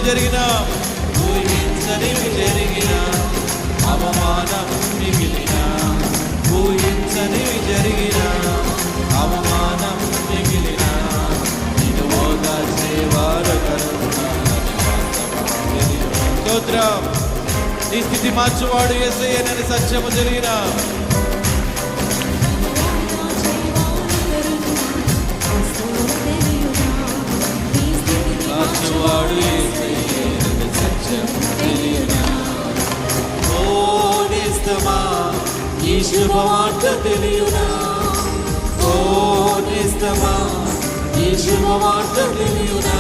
జరిగిన, ఊహించనివి జరిగిన, అవమానం మిగిలిన, ఊహించనివి జరిగిన, అవమానం మిగిలిన, నిన్ను ఓదార్చేవారు కరుణాలని వాస్తవం. స్తోత్రం. నీ స్థితి మార్చువాడు యేసయ్యనని సత్యము జరిగిన, మార్చువాడు యేసయ్యనని సత్యము జరిగిన. ఓ నేస్తమా ఈ శుభవార్త తెలియునా, ఓ నేస్తమా ఈ శుభవార్త తెలియునా.